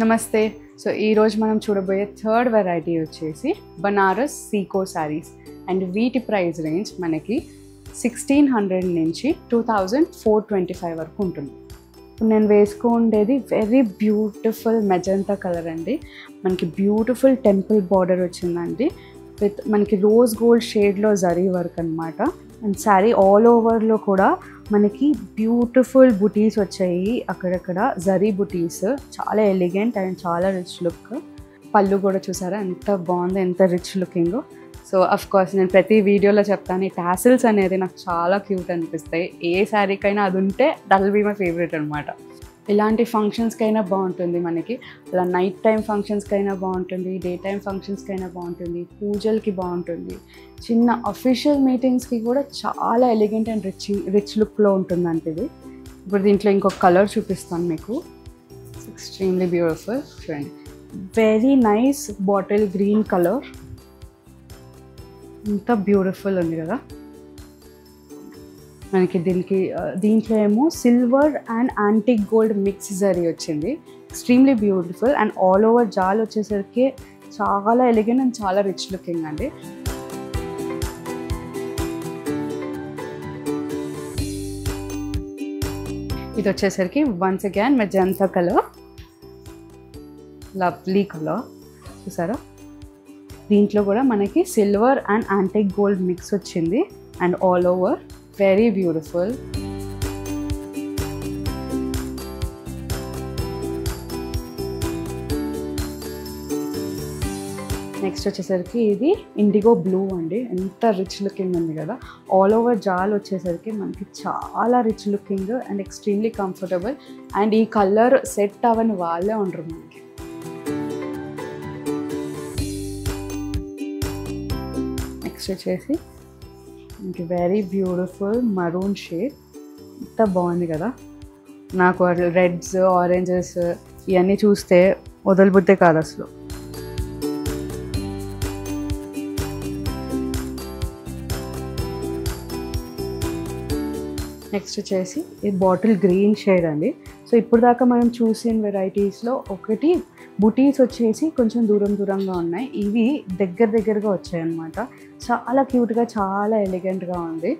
నమస్తే. సో ఈరోజు మనం చూడబోయే థర్డ్ వెరైటీ వచ్చేసి బనారస్ సీకో శారీస్ అండ్ వీటి ప్రైస్ రేంజ్ మనకి 1600 నుంచి 2425 వరకు ఉంటుంది. నేను వేసుకుండేది వెరీ బ్యూటిఫుల్ మెజంతా కలర్ అండి. మనకి బ్యూటిఫుల్ టెంపుల్ బార్డర్ వచ్చిందండి విత్ మనకి రోజ్ గోల్డ్ షేడ్లో జరీ వర్క్ అనమాట. అండ్ శారీ ఆల్ ఓవర్లో కూడా మనకి బ్యూటిఫుల్ బుటీస్ వచ్చాయి, అక్కడక్కడ జరీ బుటీస్, చాలా ఎలిగెంట్ అండ్ చాలా రిచ్ లుక్. పళ్ళు కూడా చూసారా ఎంత బాగుంది, ఎంత rich looking. So of course నేను ప్రతి వీడియోలో చెప్తాను, ఈ టాసిల్స్ అనేది నాకు చాలా క్యూట్ అనిపిస్తాయి. ఏ శారీకైనా అది ఉంటే that will be my favourite అనమాట. ఇలాంటి ఫంక్షన్స్కైనా బాగుంటుంది, మనకి అలా నైట్ టైం ఫంక్షన్స్కైనా బాగుంటుంది, డే టైం ఫంక్షన్స్కైనా బాగుంటుంది, పూజలకి బాగుంటుంది, చిన్న అఫీషియల్ మీటింగ్స్కి కూడా చాలా ఎలిగెంట్ అండ్ రిచ్ లుక్లో ఉంటుందంటే ఇది. ఇప్పుడు దీంట్లో ఇంకొక కలర్ చూపిస్తాను మీకు, ఎక్స్ట్రీమ్లీ బ్యూటిఫుల్. చూడండి, very nice bottle green colour, ఎంత బ్యూటిఫుల్ ఉంది కదా. మనకి దీంట్లో ఏమో silver and antique gold mix zari వచ్చింది, extremely beautiful. And all over jaal వచ్చేసరికి చాలా ఎలిగెంట్ అండ్ చాలా రిచ్ లుకింగ్ అండి. ఇది వచ్చేసరికి once again magenta colour, lovely colour చూసారా. దీంట్లో కూడా మనకి silver and antique gold mix వచ్చింది and all over very beautiful. Next వచ్చేసరికి ఇది ఇండిగో బ్లూ అండి, ఎంత రిచ్ లుకింగ్ ఉంది కదా. ఆల్ ఓవర్ జాల్ వచ్చేసరికి మనకి చాలా rich looking and extremely comfortable. And ఈ కలర్ సెట్ అవని వాళ్ళే ఉండరు మనకి. నెక్స్ట్ వచ్చేసి మనకి వెరీ బ్యూటిఫుల్ మరూన్ షేడ్, ఎంత బాగుంది కదా. నాకు రెడ్స్ ఆరెంజెస్ ఇవన్నీ చూస్తే వదలబుద్దే కాదు అసలు. నెక్స్ట్ వచ్చేసి ఇది బాటిల్ గ్రీన్ షేడ్ అండి. సో ఇప్పుడు దాకా మనం చూసిన వెరైటీస్లో ఒకటి బుటీస్ వచ్చేసి కొంచెం దూరంగా ఉన్నాయి, ఇవి దగ్గరగా వచ్చాయి అన్నమాట. చాలా క్యూట్గా చాలా ఎలిగెంట్గా ఉంది.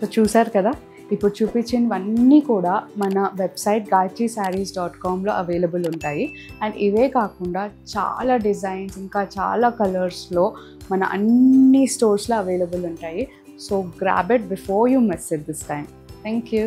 సో చూసారు కదా, ఇప్పుడు చూపించినవన్నీ కూడా మన వెబ్సైట్ gayatrisarees.comలో అవైలబుల్ ఉంటాయి. అండ్ ఇవే కాకుండా చాలా డిజైన్స్ ఇంకా చాలా కలర్స్లో మన అన్ని స్టోర్స్లో అవైలబుల్ ఉంటాయి. So grab it before you miss it this time. Thank you.